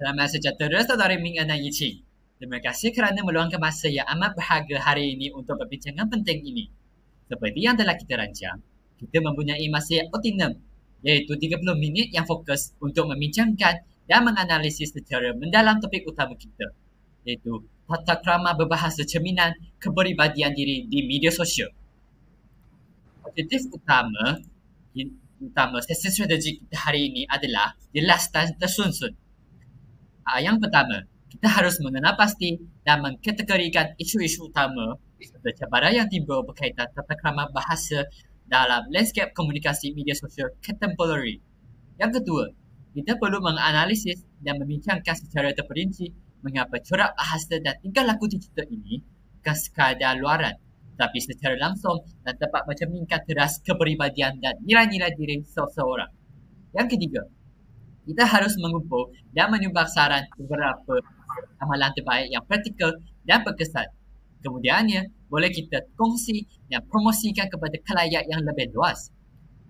Selamat sejahtera Saudara Ming dan Yiqing. Terima kasih kerana meluangkan masa yang amat berharga hari ini untuk perbincangan penting ini. Seperti yang telah kita rancang, kita mempunyai masa yang optimum, iaitu 30 minit yang fokus untuk membincangkan dan menganalisis secara mendalam topik utama kita, iaitu tata krama berbahasa cerminan kepribadian diri di media sosial. Objektif utama sesi strategi kita hari ini adalah jelas dan tersusun. Yang pertama, kita harus mengenal pasti dan mengkategorikan isu-isu utama serta cabaran yang timbul berkaitan tata krama bahasa dalam landscape komunikasi media sosial contemporary. Yang kedua, kita perlu menganalisis dan membincangkan secara terperinci mengapa corak bahasa dan tingkah laku digital ini bukan sekadar luaran, tapi secara langsung dan dapat mencerminkan teras kepribadian dan nilai-nilai diri seseorang. Yang ketiga, kita harus mengumpul dan menyumbang saran beberapa amalan terbaik yang praktikal dan berkesan. Kemudiannya, boleh kita kongsi dan promosikan kepada khalayak yang lebih luas.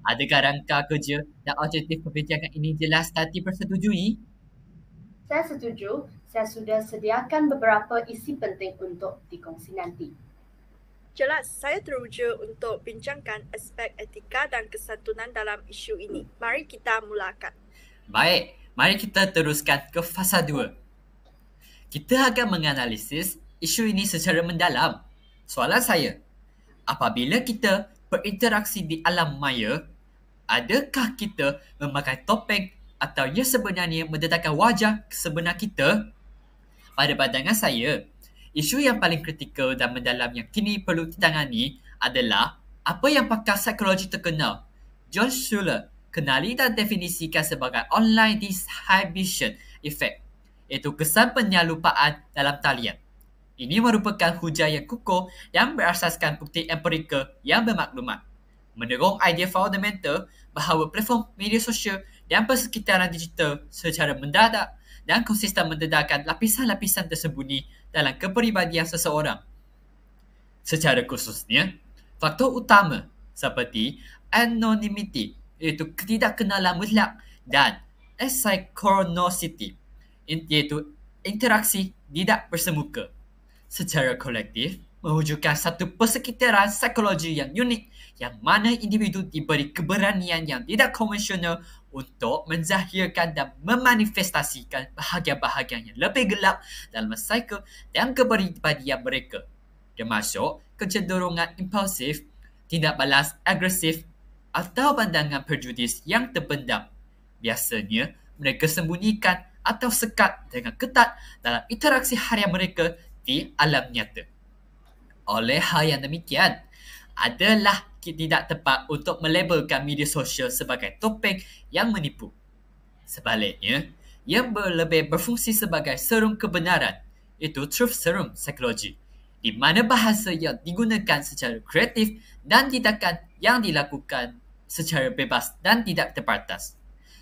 Adakah rangka kerja dan objektif perbincangan ini jelas dan dipersetujui? Saya setuju. Saya sudah sediakan beberapa isi penting untuk dikongsi nanti. Jelas, saya teruja untuk bincangkan aspek etika dan kesantunan dalam isu ini. Mari kita mulakan. Baik, mari kita teruskan ke fasa 2. Kita akan menganalisis isu ini secara mendalam. Soalan saya, apabila kita berinteraksi di alam maya, adakah kita memakai topeng atau ia sebenarnya mendedahkan wajah sebenar kita? Pada pandangan saya, isu yang paling kritikal dan mendalam yang kini perlu ditangani adalah apa yang pakar psikologi terkenal John Schuller kenali dan definisikan sebagai online disinhibition effect, iaitu kesan penyalupaan dalam talian. Ini merupakan hujah yang kukuh yang berasaskan bukti empirikal yang bermaklumat, mendorong idea fundamental bahawa platform media sosial dan persekitaran digital secara mendadak dan konsisten mendedahkan lapisan-lapisan tersembunyi dalam kepribadian seseorang. Secara khususnya, faktor utama seperti anonymity, iaitu ketidakkenalan mutlak, dan asynchronicity, iaitu interaksi tidak bersemuka, secara kolektif mewujudkan satu persekitaran psikologi yang unik yang mana individu diberi keberanian yang tidak konvensional untuk menzahirkan dan memanifestasikan bahagian-bahagian yang lebih gelap dalam cycle dan kepribadian mereka, termasuk kecenderungan impulsif, tindak balas agresif atau pandangan prejudis yang terpendam. Biasanya, mereka sembunyikan atau sekat dengan ketat dalam interaksi harian mereka di alam nyata. Oleh hal yang demikian, adalah tidak tepat untuk melabelkan media sosial sebagai topeng yang menipu. Sebaliknya, ia lebih berfungsi sebagai serum kebenaran, iaitu truth serum psikologi, di mana bahasa yang digunakan secara kreatif dan tindakan yang dilakukan secara bebas dan tidak terbatas,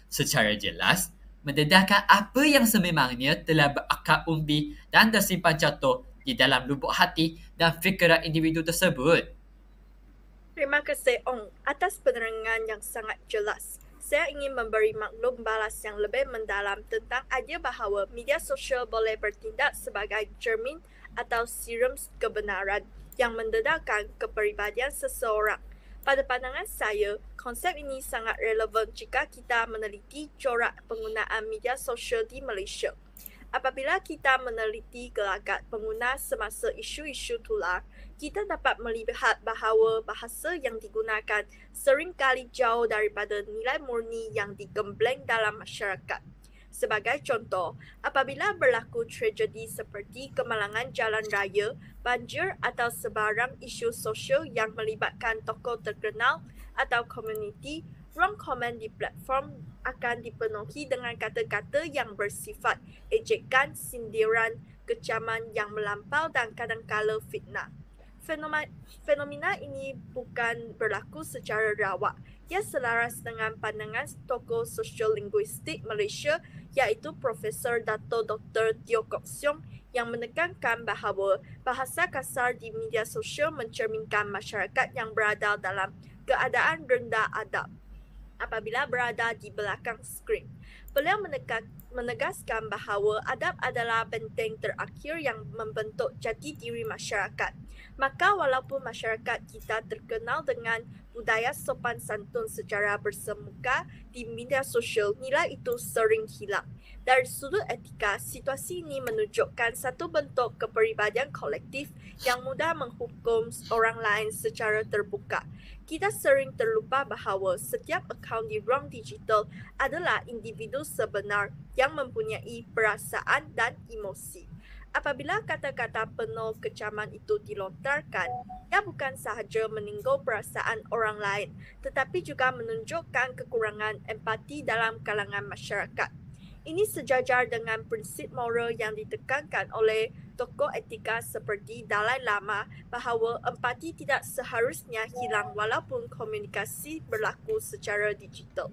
secara jelas mendedahkan apa yang sememangnya telah berakar umbi dan tersimpan jatuh di dalam lubuk hati dan fikiran individu tersebut. Terima kasih Ong atas penerangan yang sangat jelas. Saya ingin memberi maklum balas yang lebih mendalam tentang idea bahawa media sosial boleh bertindak sebagai cermin atau serum kebenaran yang mendedahkan kepribadian seseorang. Pada pandangan saya, konsep ini sangat relevan jika kita meneliti corak penggunaan media sosial di Malaysia. Apabila kita meneliti gelagat pengguna semasa isu-isu tular, kita dapat melihat bahawa bahasa yang digunakan seringkali jauh daripada nilai murni yang digembleng dalam masyarakat. Sebagai contoh, apabila berlaku tragedi seperti kemalangan jalan raya, banjir atau sebarang isu sosial yang melibatkan tokoh terkenal atau komuniti, ruang komen di platform akan dipenuhi dengan kata-kata yang bersifat ejekan, sindiran, kecaman yang melampau dan kadangkala fitnah. Fenomena ini bukan berlaku secara rawak. Ia selaras dengan pandangan tokoh sosial-linguistik Malaysia iaitu Profesor Dato Dr. Teo Kok Siong yang menekankan bahawa bahasa kasar di media sosial mencerminkan masyarakat yang berada dalam keadaan rendah adab apabila berada di belakang skrin. Beliau menegaskan bahawa adab adalah benteng terakhir yang membentuk jati diri masyarakat. Maka walaupun masyarakat kita terkenal dengan budaya sopan santun secara bersemuka di media sosial, nilai itu sering hilang. Dari sudut etika, situasi ini menunjukkan satu bentuk kepribadian kolektif yang mudah menghukum orang lain secara terbuka. Kita sering terlupa bahawa setiap akaun di ruang digital adalah individu sebenar yang mempunyai perasaan dan emosi. Apabila kata-kata penuh kecaman itu dilontarkan, ia bukan sahaja menyinggung perasaan orang lain, tetapi juga menunjukkan kekurangan empati dalam kalangan masyarakat. Ini sejajar dengan prinsip moral yang ditekankan oleh tokoh etika seperti Dalai Lama bahawa empati tidak seharusnya hilang walaupun komunikasi berlaku secara digital.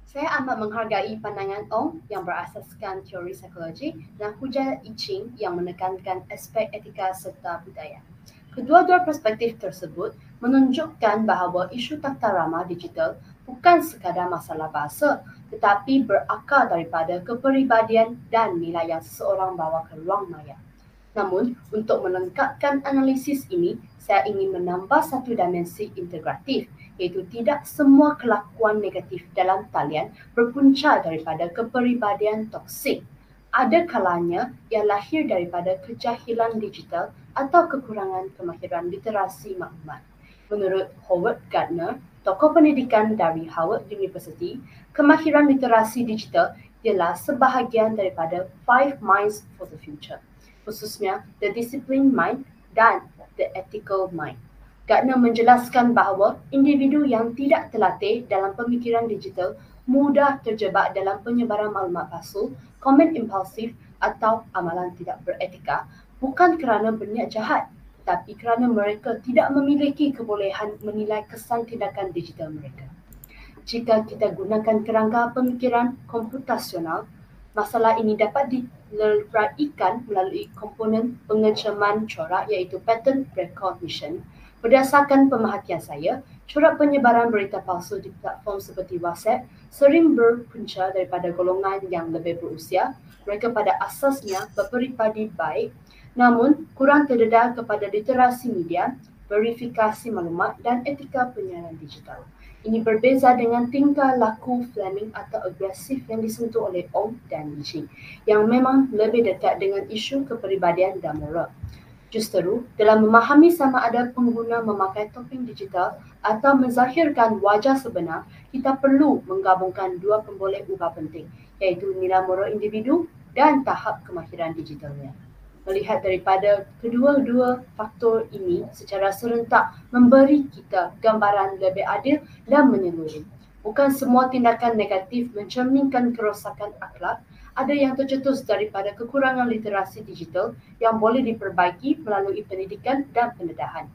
Saya amat menghargai pandangan Ong yang berasaskan teori psikologi dan hujah I Ching yang menekankan aspek etika serta budaya. Kedua-dua perspektif tersebut menunjukkan bahawa isu tata ramah digital bukan sekadar masalah bahasa tetapi berakar daripada kepribadian dan nilai yang seseorang bawa ke ruang maya. Namun, untuk melengkapkan analisis ini, saya ingin menambah satu dimensi integratif, iaitu tidak semua kelakuan negatif dalam talian berpunca daripada kepribadian toksik. Ada kalanya ia lahir daripada kejahilan digital atau kekurangan kemahiran literasi maklumat. Menurut Howard Gardner, tokoh pendidikan dari Harvard University, kemahiran literasi digital ialah sebahagian daripada 5 minds for the future, khususnya the disciplined mind dan the ethical mind. Gardner menjelaskan bahawa individu yang tidak terlatih dalam pemikiran digital mudah terjebak dalam penyebaran maklumat palsu, komen impulsif atau amalan tidak beretika bukan kerana berniat jahat, tapi kerana mereka tidak memiliki kebolehan menilai kesan tindakan digital mereka. Jika kita gunakan kerangka pemikiran komputasional, masalah ini dapat dileraikan melalui komponen pengecaman corak iaitu pattern recognition. Berdasarkan pemerhatian saya, corak penyebaran berita palsu di platform seperti WhatsApp sering berpunca daripada golongan yang lebih berusia. Mereka pada asasnya berperibadi baik, namun kurang terdedah kepada literasi media, verifikasi maklumat dan etika penyiaran digital. Ini berbeza dengan tingkah laku Fleming atau agresif yang disentuh oleh Ong dan Li, yang memang lebih dekat dengan isu kepribadian dan moral. Justeru, dalam memahami sama ada pengguna memakai topeng digital atau menzahirkan wajah sebenar, kita perlu menggabungkan dua pemboleh ubah penting, iaitu nilai moral individu dan tahap kemahiran digitalnya. Melihat daripada kedua-dua faktor ini secara serentak memberi kita gambaran lebih adil dan menyeluruh. Bukan semua tindakan negatif mencerminkan kerosakan akhlak. Ada yang tercetus daripada kekurangan literasi digital yang boleh diperbaiki melalui pendidikan dan pendedahan.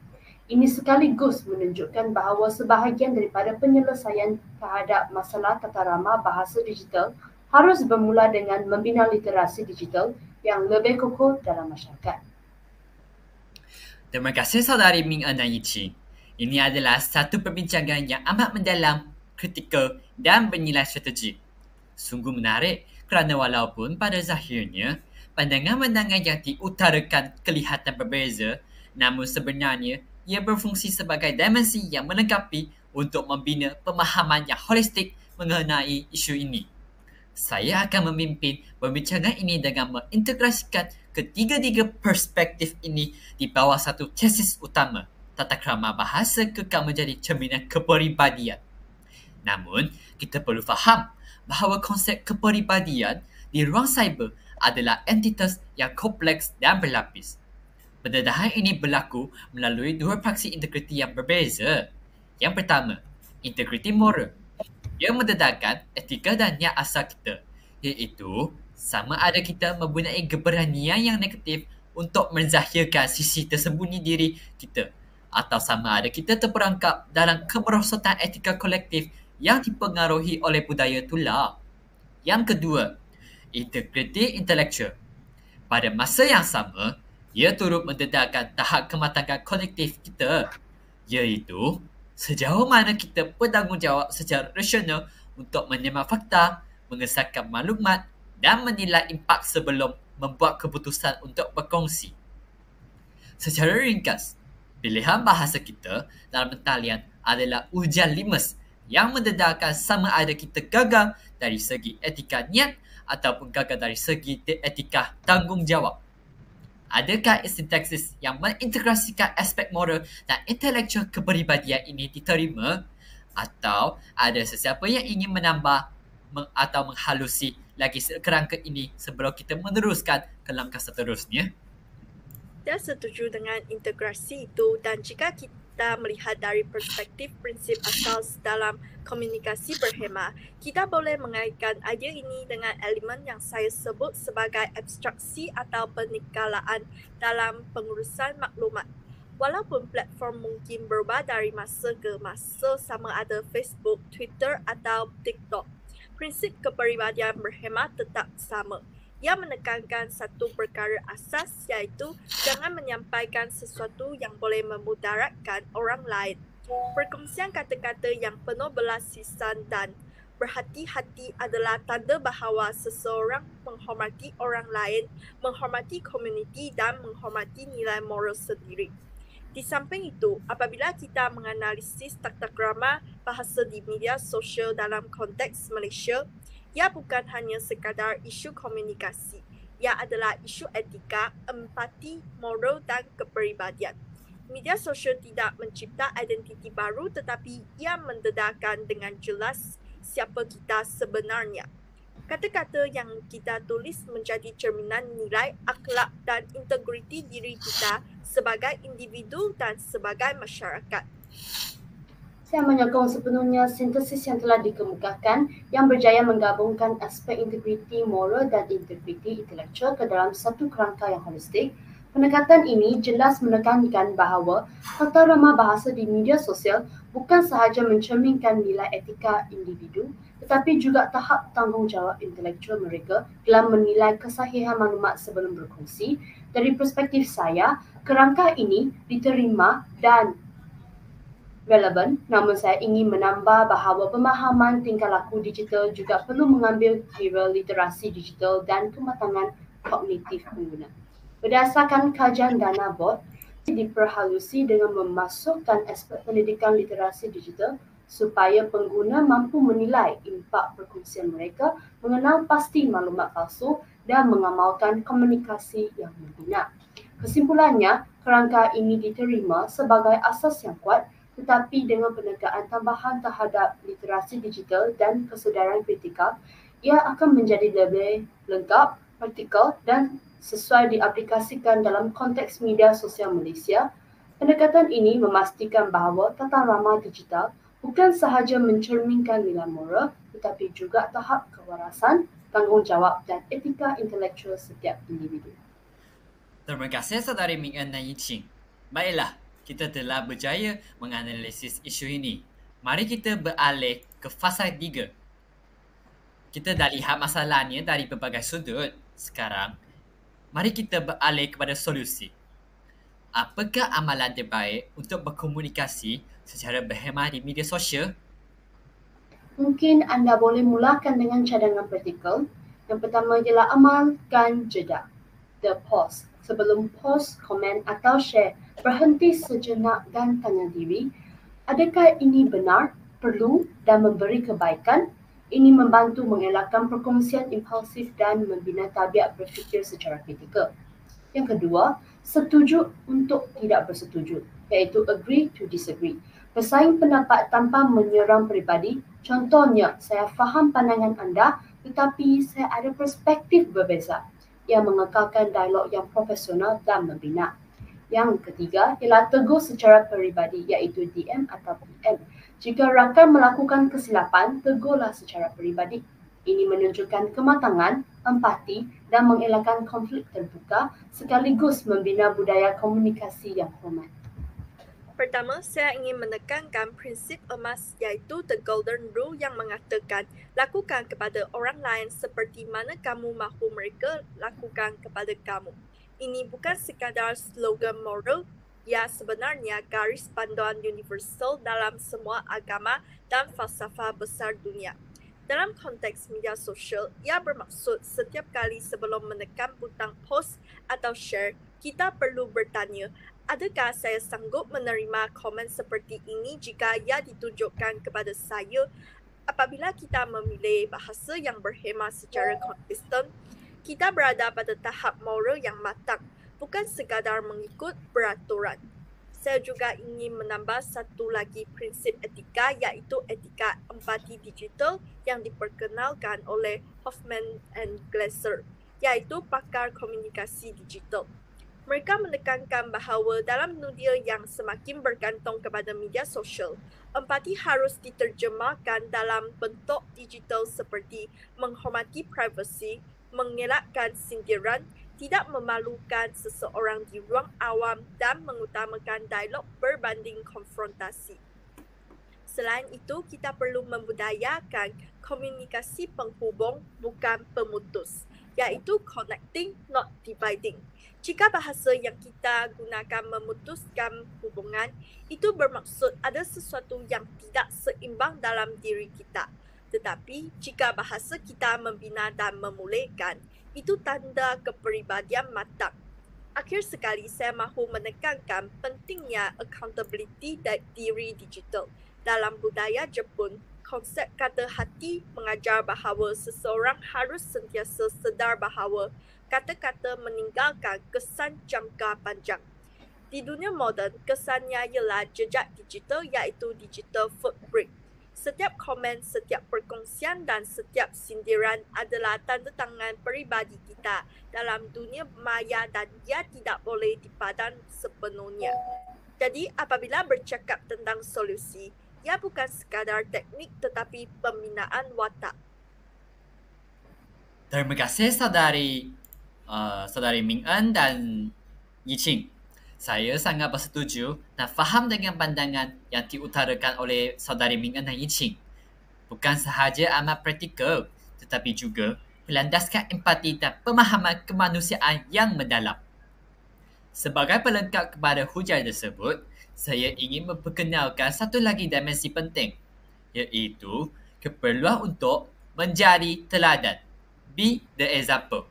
Ini sekaligus menunjukkan bahawa sebahagian daripada penyelesaian terhadap masalah tata ramah bahasa digital harus bermula dengan membina literasi digital yang lebih kokoh dalam masyarakat. Terima kasih saudari Ming dan Yi Ching. Ini adalah satu perbincangan yang amat mendalam, kritikal dan bernilai strategik. Sungguh menarik kerana walaupun pada zahirnya pandangan-pandangan yang diutarakan kelihatan berbeza, namun sebenarnya ia berfungsi sebagai dimensi yang melengkapi untuk membina pemahaman yang holistik mengenai isu ini. Saya akan memimpin perbincangan ini dengan mengintegrasikan ketiga-tiga perspektif ini di bawah satu tesis utama, tata krama bahasa kekal menjadi cerminan kepribadian. Namun, kita perlu faham bahawa konsep kepribadian di ruang cyber adalah entitas yang kompleks dan berlapis. Pendedahan ini berlaku melalui dua praksi integriti yang berbeza. Yang pertama, integriti moral. Ia mendedahkan etika dan niat asal kita, iaitu sama ada kita mempunyai keberanian yang negatif untuk menzahirkan sisi tersembunyi diri kita, atau sama ada kita terperangkap dalam kemerosotan etika kolektif yang dipengaruhi oleh budaya tular. Yang kedua, integriti intelektual. Pada masa yang sama, ia turut mendedahkan tahap kematangan kolektif kita, iaitu sejauh mana kita bertanggungjawab secara rasional untuk menyemak fakta, mengesahkan maklumat dan menilai impak sebelum membuat keputusan untuk berkongsi. Secara ringkas, pilihan bahasa kita dalam talian adalah ujian limus yang mendedahkan sama ada kita gagal dari segi etika niat ataupun gagal dari segi etika tanggungjawab. Adakah sintaksis yang mengintegrasikan aspek moral dan intelektual kepribadian ini diterima? Atau ada sesiapa yang ingin menambah atau menghalusi lagi kerangka ini sebelum kita meneruskan ke langkah seterusnya? Saya setuju dengan integrasi itu, dan jika kita melihat dari perspektif prinsip asas dalam komunikasi berhema, kita boleh mengaitkan idea ini dengan elemen yang saya sebut sebagai abstraksi atau penikalaan dalam pengurusan maklumat. Walaupun platform mungkin berubah dari masa ke masa, sama ada Facebook, Twitter atau TikTok, prinsip kepribadian berhema tetap sama. Ia menekankan satu perkara asas, iaitu jangan menyampaikan sesuatu yang boleh memudaratkan orang lain. Perkongsian kata-kata yang penuh belasisan dan berhati-hati adalah tanda bahawa seseorang menghormati orang lain, menghormati komuniti dan menghormati nilai moral sendiri. Di samping itu, apabila kita menganalisis tata krama bahasa di media sosial dalam konteks Malaysia, ia bukan hanya sekadar isu komunikasi. Ia adalah isu etika, empati, moral dan kepribadian. Media sosial tidak mencipta identiti baru, tetapi ia mendedahkan dengan jelas siapa kita sebenarnya. Kata-kata yang kita tulis menjadi cerminan nilai, akhlak dan integriti diri kita sebagai individu dan sebagai masyarakat. Saya menyokong sepenuhnya sintesis yang telah dikemukakan yang berjaya menggabungkan aspek integriti moral dan integriti intelektual ke dalam satu kerangka yang holistik. Pendekatan ini jelas menekankan bahawa tata rama bahasa di media sosial bukan sahaja mencerminkan nilai etika individu, tetapi juga tahap tanggungjawab intelektual mereka dalam menilai kesahihan maklumat sebelum berkongsi. Dari perspektif saya, kerangka ini diterima dan relevan, namun saya ingin menambah bahawa pemahaman tingkah laku digital juga perlu mengambil kira literasi digital dan kematangan kognitif pengguna. Berdasarkan kajian Dana Bot, diperhalusi dengan memasukkan aspek pendidikan literasi digital supaya pengguna mampu menilai impak perkongsian mereka, mengenal pasti maklumat palsu dan mengamalkan komunikasi yang membina. Kesimpulannya, kerangka ini diterima sebagai asas yang kuat, tetapi dengan penegaan tambahan terhadap literasi digital dan kesedaran kritikal, ia akan menjadi lebih lengkap, praktikal dan sesuai diaplikasikan dalam konteks media sosial Malaysia. Pendekatan ini memastikan bahawa tata rama digital bukan sahaja mencerminkan nilai moral, tetapi juga tahap kewarasan, tanggungjawab dan etika intelektual setiap individu. Terima kasih Saudari Ming En dan Yiqing. Baiklah, kita telah berjaya menganalisis isu ini. Mari kita beralih ke fasa 3. Kita dah lihat masalahnya dari berbagai sudut. Sekarang, mari kita beralih kepada solusi. Apakah amalan terbaik untuk berkomunikasi secara berhemah di media sosial? Mungkin anda boleh mulakan dengan cadangan praktikal. Yang pertama ialah amalkan jeda, the pause. Sebelum post, komen atau share, berhenti sejenak dan tanya diri, adakah ini benar, perlu dan memberi kebaikan? Ini membantu mengelakkan perkongsian impulsif dan membina tabiat berfikir secara kritikal. Yang kedua, setuju untuk tidak bersetuju, iaitu agree to disagree. Bersaing pendapat tanpa menyerang peribadi. Contohnya, saya faham pandangan anda, tetapi saya ada perspektif berbeza. Ia mengekalkan dialog yang profesional dan membina. Yang ketiga ialah tegur secara peribadi, iaitu DM atau PM. Jika rakan melakukan kesilapan, tegurlah secara peribadi. Ini menunjukkan kematangan, empati dan mengelakkan konflik terbuka sekaligus membina budaya komunikasi yang hormat. Pertama, saya ingin menekankan prinsip emas iaitu The Golden Rule yang mengatakan lakukan kepada orang lain seperti mana kamu mahu mereka lakukan kepada kamu. Ini bukan sekadar slogan moral, ia sebenarnya garis panduan universal dalam semua agama dan falsafah besar dunia. Dalam konteks media sosial, ia bermaksud setiap kali sebelum menekan butang post atau share, kita perlu bertanya, adakah saya sanggup menerima komen seperti ini jika ia ditujukan kepada saya? Apabila kita memilih bahasa yang berhemah secara konsisten, kita berada pada tahap moral yang matang, bukan sekadar mengikut peraturan. Saya juga ingin menambah satu lagi prinsip etika, iaitu etika empati digital yang diperkenalkan oleh Hoffman and Glasser, iaitu pakar komunikasi digital. Mereka menekankan bahawa dalam dunia yang semakin bergantung kepada media sosial, empati harus diterjemahkan dalam bentuk digital seperti menghormati privasi, mengelakkan sindiran, tidak memalukan seseorang di ruang awam dan mengutamakan dialog berbanding konfrontasi. Selain itu, kita perlu membudayakan komunikasi penghubung bukan pemutus, iaitu connecting, not dividing. Jika bahasa yang kita gunakan memutuskan hubungan, itu bermaksud ada sesuatu yang tidak seimbang dalam diri kita. Tetapi, jika bahasa kita membina dan memulihkan, itu tanda kepribadian matang. Akhir sekali, saya mahu menekankan pentingnya accountability dan diri digital. Dalam budaya Jepun, konsep kata hati mengajar bahawa seseorang harus sentiasa sedar bahawa kata-kata meninggalkan kesan jangka panjang. Di dunia moden, kesannya ialah jejak digital, iaitu digital footprint. Setiap komen, setiap perkongsian dan setiap sindiran adalah tanda tangan peribadi kita dalam dunia maya dan ia tidak boleh dipadan sepenuhnya. Jadi apabila bercakap tentang solusi, ia bukan sekadar teknik tetapi pembinaan watak. Terima kasih saudari Ming En dan Yi Qing. Saya sangat bersetuju dan faham dengan pandangan yang diutarakan oleh saudari Ming En dan Yi Qing. Bukan sahaja amat praktikal, tetapi juga berlandaskan empati dan pemahaman kemanusiaan yang mendalam. Sebagai pelengkap kepada hujah tersebut, saya ingin memperkenalkan satu lagi dimensi penting, iaitu keperluan untuk menjadi teladan. Be the example.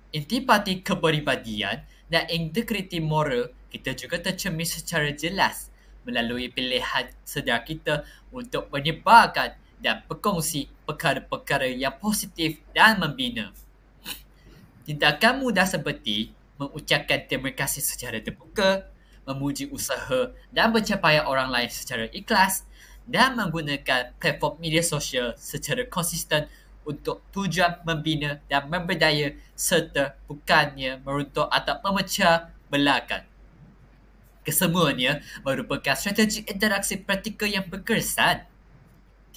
Intipati kepribadian dan integriti moral kita juga tercermin secara jelas melalui pilihan sedar kita untuk menyebarkan dan berkongsi perkara-perkara yang positif dan membina. Tindakan mudah seperti mengucapkan terima kasih secara terbuka, memuji usaha dan pencapaian orang lain secara ikhlas, dan menggunakan platform media sosial secara konsisten untuk tujuan membina dan memberdaya serta bukannya meruntuh atau memecah belahkan. Kesemuanya merupakan strategi interaksi praktikal yang berkesan.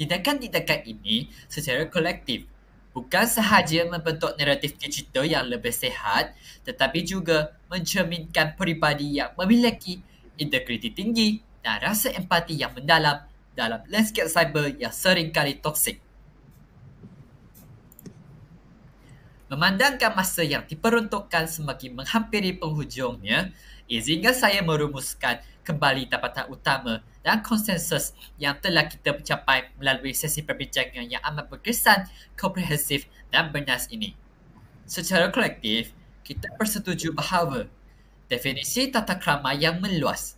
Tindakan-tindakan ini secara kolektif bukan sahaja membentuk naratif digital yang lebih sihat, tetapi juga mencerminkan peribadi yang memiliki integriti tinggi dan rasa empati yang mendalam dalam landscape cyber yang seringkali toksik. Memandangkan masa yang diperuntukkan semakin menghampiri penghujungnya, izinkan saya merumuskan kembali dapatan utama dan konsensus yang telah kita capai melalui sesi perbincangan yang amat berkesan, komprehensif dan bernas ini. Secara kolektif, kita bersetuju bahawa definisi tata krama yang meluas.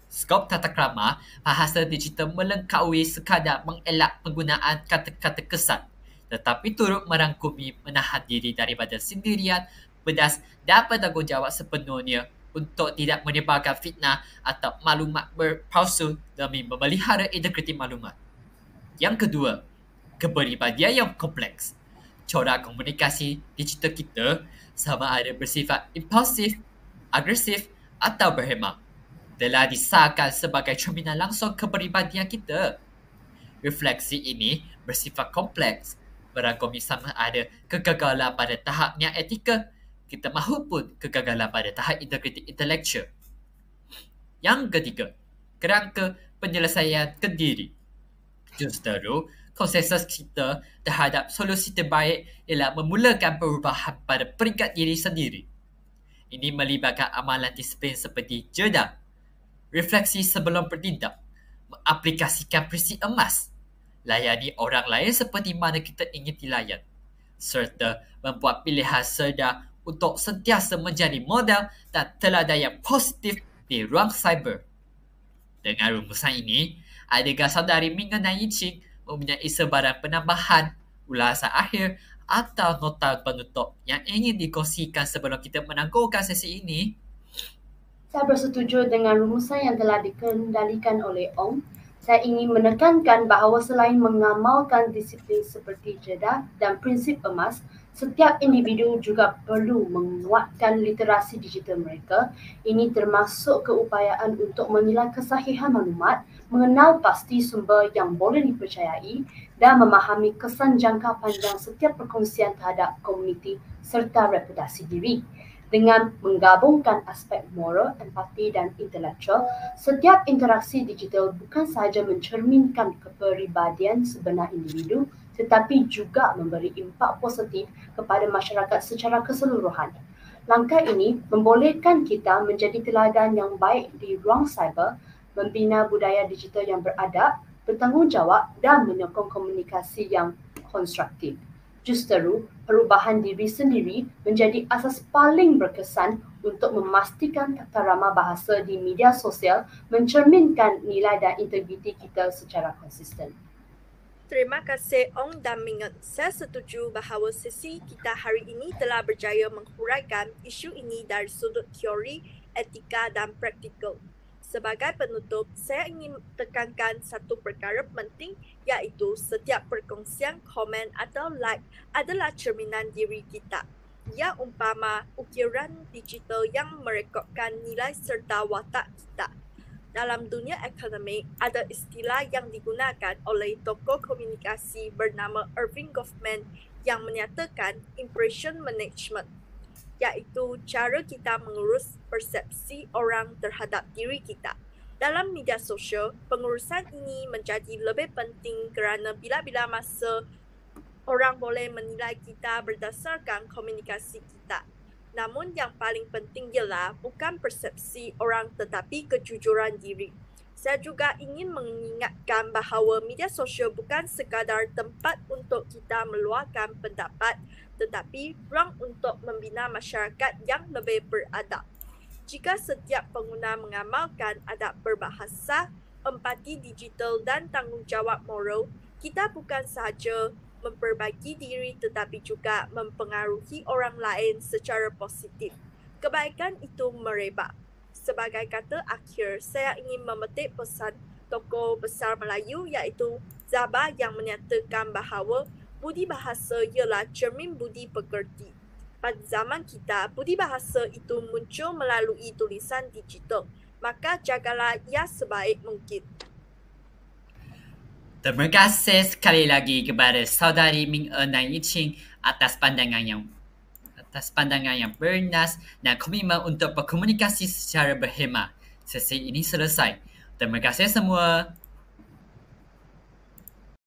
Skop tata krama bahasa digital melengkaui sekadar mengelak penggunaan kata-kata kesat, tetapi turut merangkumi menahan diri daripada sendirian, pedas dan bertanggungjawab sepenuhnya untuk tidak menyebarkan fitnah atau maklumat berpalsu demi memelihara integriti maklumat. Yang kedua, kepribadian yang kompleks. Corak komunikasi digital kita sama ada bersifat impulsif, agresif atau berhemah telah disahkan sebagai cerminan langsung kepribadian kita. Refleksi ini bersifat kompleks, merangkumi sama ada kegagalan pada tahapnya etika kita mahupun kegagalan pada tahap integriti intelektual. Yang ketiga, kerangka penyelesaian kendiri. Justeru, konsensus kita terhadap solusi terbaik ialah memulakan perubahan pada peringkat diri sendiri. Ini melibatkan amalan disiplin seperti jeda, refleksi sebelum bertindak, mengaplikasikan prinsip emas, layani orang lain seperti mana kita ingin dilayan, serta membuat pilihan sedar untuk sentiasa menjadi model dan teladan yang positif di ruang cyber. Dengan rumusan ini, adakah saudari Ming dan Yiqing mempunyai sebarang penambahan, ulasan akhir atau nota penutup yang ingin dikongsikan sebelum kita menangguhkan sesi ini? Saya bersetuju dengan rumusan yang telah dikendalikan oleh Ong. Saya ingin menekankan bahawa selain mengamalkan disiplin seperti jeda dan prinsip emas, setiap individu juga perlu menguatkan literasi digital mereka. Ini termasuk keupayaan untuk menilai kesahihan maklumat, mengenal pasti sumber yang boleh dipercayai dan memahami kesan jangka panjang setiap perkongsian terhadap komuniti serta reputasi diri. Dengan menggabungkan aspek moral, empati dan intelektual, setiap interaksi digital bukan sahaja mencerminkan kepribadian sebenar individu, tetapi juga memberi impak positif kepada masyarakat secara keseluruhan. Langkah ini membolehkan kita menjadi teladan yang baik di ruang cyber, membina budaya digital yang beradab, bertanggungjawab dan menyokong komunikasi yang konstruktif. Justeru, perubahan diri sendiri menjadi asas paling berkesan untuk memastikan tata ramah bahasa di media sosial mencerminkan nilai dan integriti kita secara konsisten. Terima kasih Ong dan Mingen. Saya setuju bahawa sesi kita hari ini telah berjaya menghuraikan isu ini dari sudut teori, etika dan praktikal. Sebagai penutup, saya ingin tekankan satu perkara penting, iaitu setiap perkongsian, komen atau like adalah cerminan diri kita. Ia umpama ukiran digital yang merekodkan nilai serta watak kita. Dalam dunia akademik, ada istilah yang digunakan oleh tokoh komunikasi bernama Irving Goffman yang menyatakan impression management, iaitu cara kita mengurus persepsi orang terhadap diri kita. Dalam media sosial, pengurusan ini menjadi lebih penting kerana bila-bila masa orang boleh menilai kita berdasarkan komunikasi kita. Namun yang paling penting ialah bukan persepsi orang tetapi kejujuran diri. Saya juga ingin mengingatkan bahawa media sosial bukan sekadar tempat untuk kita meluahkan pendapat, tetapi ruang untuk membina masyarakat yang lebih beradab. Jika setiap pengguna mengamalkan adab berbahasa, empati digital dan tanggungjawab moral, kita bukan sahaja memperbaiki diri tetapi juga mempengaruhi orang lain secara positif. Kebaikan itu merebak. Sebagai kata akhir, saya ingin memetik pesan tokoh besar Melayu iaitu Zabah yang menyatakan bahawa budi bahasa ialah cermin budi pekerti. Pada zaman kita, budi bahasa itu muncul melalui tulisan digital. Maka jagalah ia sebaik mungkin. Terima kasih sekali lagi kepada saudari Ming dan Yiqing atas pandangan yang bernas dan komitmen untuk berkomunikasi secara berhemah. Sesi ini selesai. Terima kasih semua.